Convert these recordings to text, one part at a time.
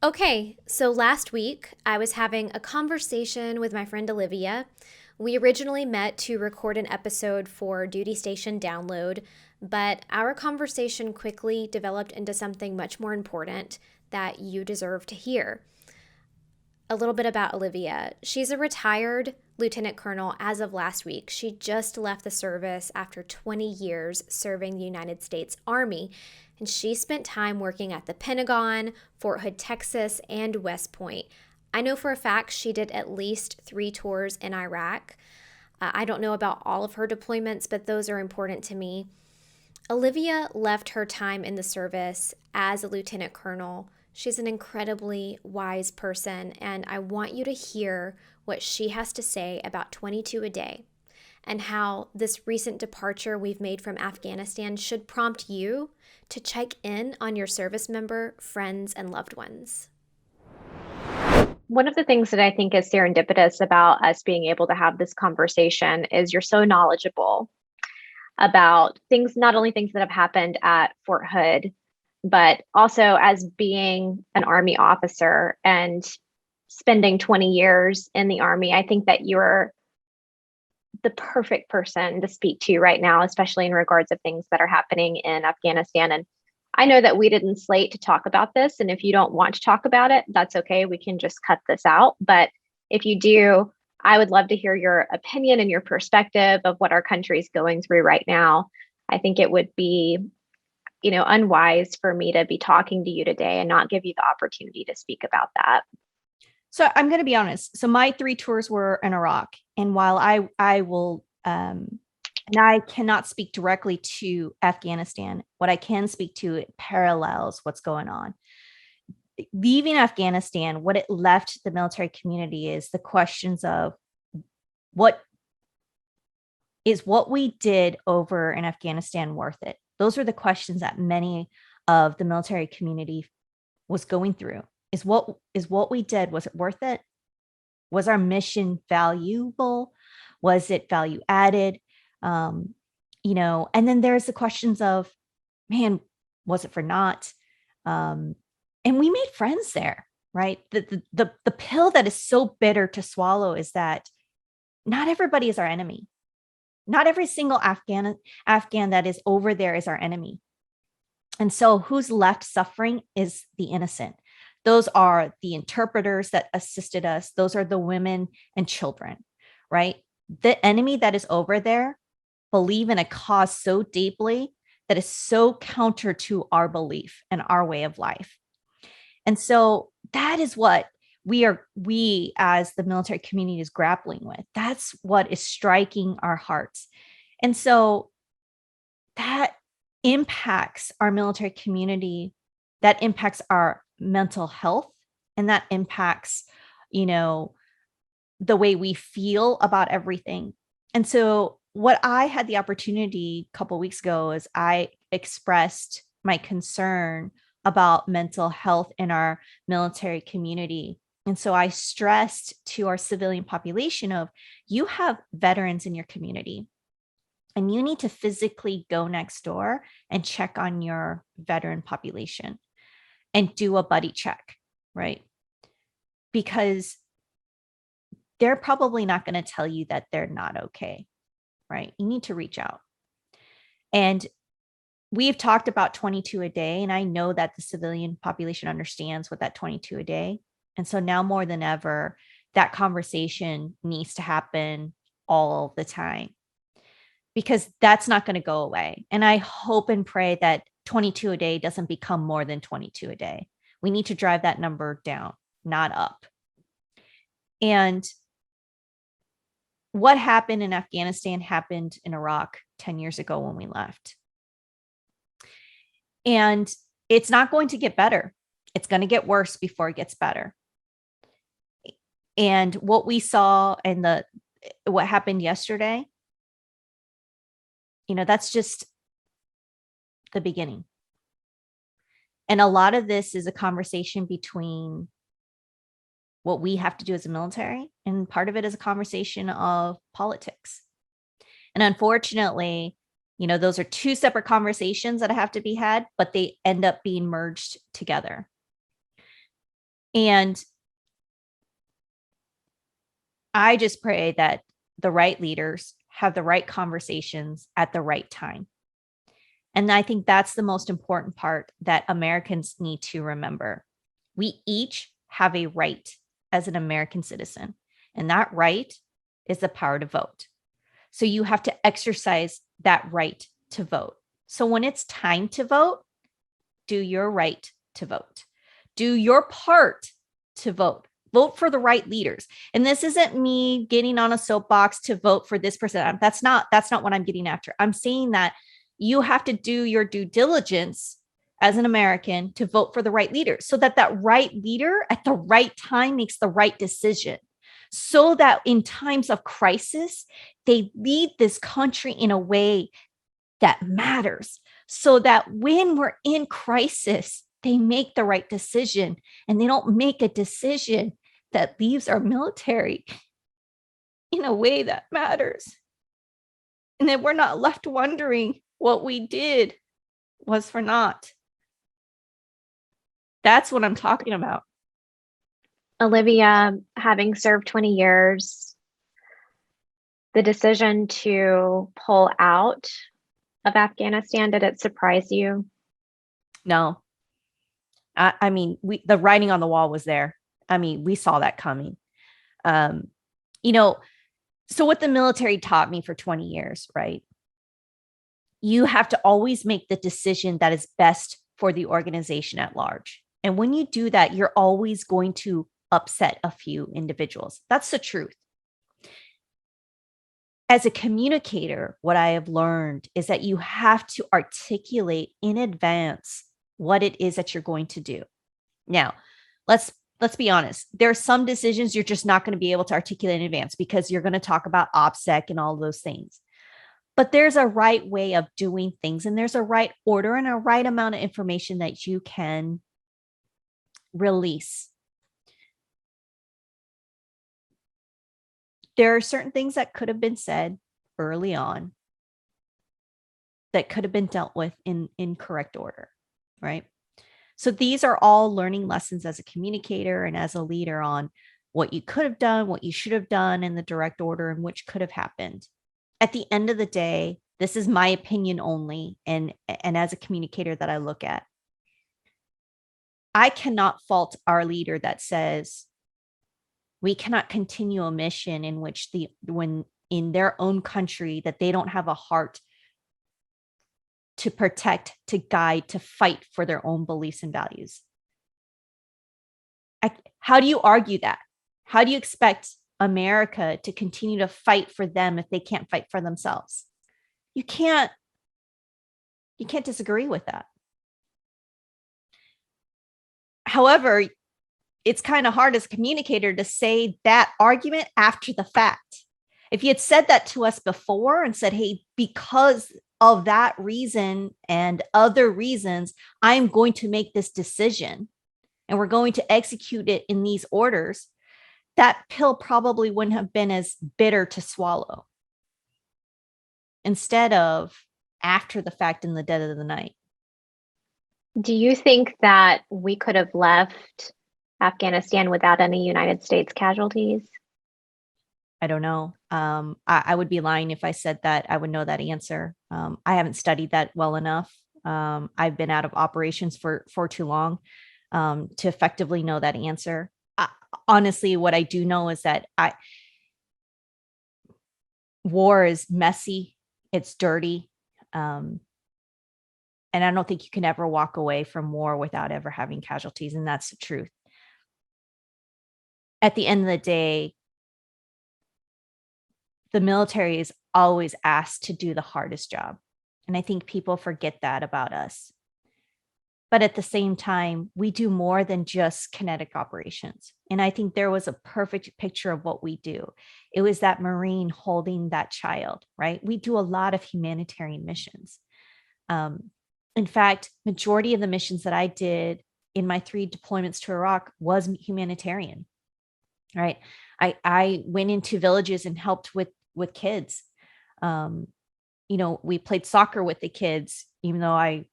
Okay, so last week I was having a conversation with my friend Olivia. We originally met to record an episode for Duty Station Download, but our conversation quickly developed into something much more important that you deserve to hear. A little bit about Olivia. She's a retired lieutenant colonel as of last week. She just left the service after 20 years serving the United States Army, and she spent time working at the Pentagon, Fort Hood, Texas, and West Point. I know for a fact she did at least 3 tours in Iraq. I don't know about all of her deployments, but those are important to me. Olivia left her time in the service as a lieutenant colonel. She's an incredibly wise person, and I want you to hear what she has to say about 22 a day and how this recent departure we've made from Afghanistan should prompt you to check in on your service member, friends, and loved ones. One of the things that I think is serendipitous about us being able to have this conversation is you're so knowledgeable about things, not only things that have happened at Fort Hood, but also as being an Army officer and spending 20 years in the Army. I think that you're the perfect person to speak to right now, especially in regards of things that are happening in Afghanistan. And I know that we didn't slate to talk about this. And if you don't want to talk about it, that's okay. We can just cut this out. But if you do, I would love to hear your opinion and your perspective of what our country is going through right now. I think it would be, unwise for me to be talking to you today and not give you the opportunity to speak about that. So I'm going to be honest. So my 3 tours were in Iraq, and while I will and I cannot speak directly to Afghanistan, what I can speak to, it parallels what's going on. Leaving Afghanistan, what it left the military community is the questions of what we did over in Afghanistan worth it? Those are the questions that many of the military community was going through. Is what we did, was it worth it? Was our mission valuable? Was it value added? And then there's the questions of, man, was it for naught? And we made friends there, right? The pill that is so bitter to swallow is that not everybody is our enemy. Not every single Afghan that is over there is our enemy. And so who's left suffering is the innocent. Those are the interpreters that assisted us. Those are the women and children, right? The enemy that is over there believe in a cause so deeply that is so counter to our belief and our way of life. And so that is what we as the military community is grappling with. That's what is striking our hearts. And so that impacts our military community, that impacts our mental health, and that impacts, the way we feel about everything. And so what I had the opportunity a couple of weeks ago is I expressed my concern about mental health in our military community. And so I stressed to our civilian population of, you have veterans in your community, and you need to physically go next door and check on your veteran population and do a buddy check, right? Because they're probably not going to tell you that they're not okay, right? You need to reach out. And we've talked about 22 a day, and I know that the civilian population understands what that 22 a day. And so now more than ever, that conversation needs to happen all the time, because that's not going to go away. And I hope and pray that 22 a day doesn't become more than 22 a day. We need to drive that number down, not up. And what happened in Afghanistan happened in Iraq 10 years ago when we left. And it's not going to get better. It's going to get worse before it gets better. And what we saw and what happened yesterday, that's just the beginning. And a lot of this is a conversation between what we have to do as a military, and part of it is a conversation of politics. And unfortunately, those are two separate conversations that have to be had, but they end up being merged together. And I just pray that the right leaders have the right conversations at the right time. And I think that's the most important part that Americans need to remember. We each have a right as an American citizen, and that right is the power to vote. So you have to exercise that right to vote. So when it's time to vote, do your right to vote. Do your part to vote. Vote for the right leaders. And this isn't me getting on a soapbox to vote for this person. That's not what I'm getting after. I'm saying that you have to do your due diligence as an American to vote for the right leader, so that that right leader at the right time makes the right decision, so that in times of crisis, they lead this country in a way that matters, so that when we're in crisis, they make the right decision and they don't make a decision that leaves our military in a way that matters. And that we're not left wondering what we did was for naught. That's what I'm talking about. Olivia, having served 20 years, the decision to pull out of Afghanistan, did it surprise you? No. I mean, the writing on the wall was there. I mean, we saw that coming. You know, so what the military taught me for 20 years, right? You have to always make the decision that is best for the organization at large. And when you do that, you're always going to upset a few individuals. That's the truth. As a communicator, what I have learned is that you have to articulate in advance what it is that you're going to do. Now, let's be honest. There are some decisions you're just not going to be able to articulate in advance because you're going to talk about OPSEC and all those things. But there's a right way of doing things, and there's a right order and a right amount of information that you can release. There are certain things that could have been said early on that could have been dealt with in correct order, right? So these are all learning lessons as a communicator and as a leader on what you could have done, what you should have done in the direct order, and which could have happened. At the end of the day, this is my opinion only, and as a communicator that I look at, I cannot fault our leader that says we cannot continue a mission in which when in their own country that they don't have a heart to protect, to guide, to fight for their own beliefs and values. How do you argue that? How do you expect America to continue to fight for them if they can't fight for themselves? You can't disagree with that. However, it's kind of hard as a communicator to say that argument after the fact. If you had said that to us before and said, hey, because of that reason and other reasons, I'm going to make this decision and we're going to execute it in these orders, that pill probably wouldn't have been as bitter to swallow. Instead of after the fact in the dead of the night. Do you think that we could have left Afghanistan without any United States casualties? I don't know. I would be lying if I said that I would know that answer. I haven't studied that well enough. I've been out of operations for too long to effectively know that answer. Honestly, what I do know is that war is messy. It's dirty. And I don't think you can ever walk away from war without ever having casualties. And that's the truth. At the end of the day, the military is always asked to do the hardest job. And I think people forget that about us. But at the same time, we do more than just kinetic operations. And I think there was a perfect picture of what we do. It was that Marine holding that child, right? We do a lot of humanitarian missions. In fact, majority of the missions that I did in my 3 deployments to Iraq was humanitarian, right? I went into villages and helped with kids. We played soccer with the kids, even though I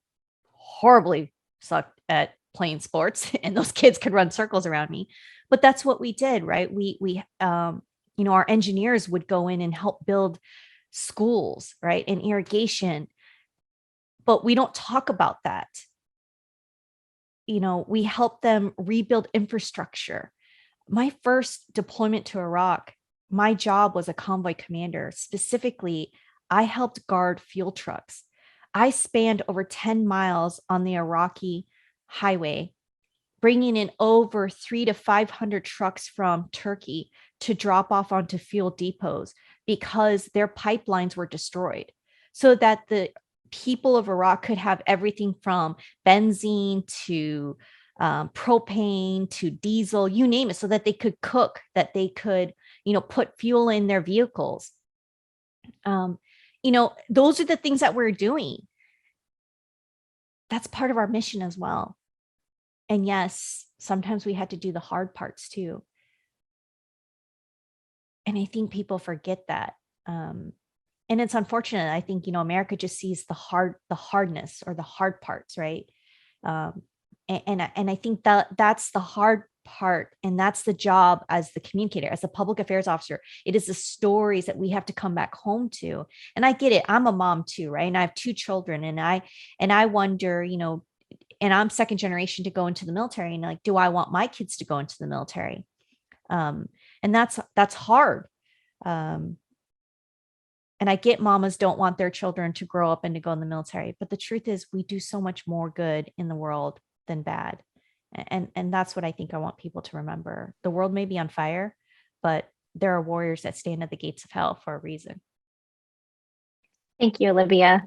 horribly sucked at playing sports and those kids could run circles around me. But that's what we did, right? Our engineers would go in and help build schools, right? And irrigation. But we don't talk about that. We help them rebuild infrastructure. My first deployment to Iraq, my job was a convoy commander. Specifically, I helped guard fuel trucks. I spanned over 10 miles on the Iraqi highway, bringing in over 300 to 500 trucks from Turkey to drop off onto fuel depots because their pipelines were destroyed, so that the people of Iraq could have everything from benzene to propane to diesel, you name it, so that they could cook, that they could, put fuel in their vehicles. Those are the things that we're doing. That's part of our mission as well. And yes, sometimes we had to do the hard parts too. And I think people forget that. And it's unfortunate. I think, America just sees the hardness or the hard parts, right? And I think that's the hard part. And that's the job as the communicator, as the public affairs officer. It is the stories that we have to come back home to. And I get it. I'm a mom too, right? And I have 2 children, and I wonder, and I'm second generation to go into the military, and like, do I want my kids to go into the military? And that's hard. And I get mamas don't want their children to grow up and to go in the military, but the truth is we do so much more good in the world than bad. And that's what I think I want people to remember. The world may be on fire, but there are warriors that stand at the gates of hell for a reason. Thank you, Olivia.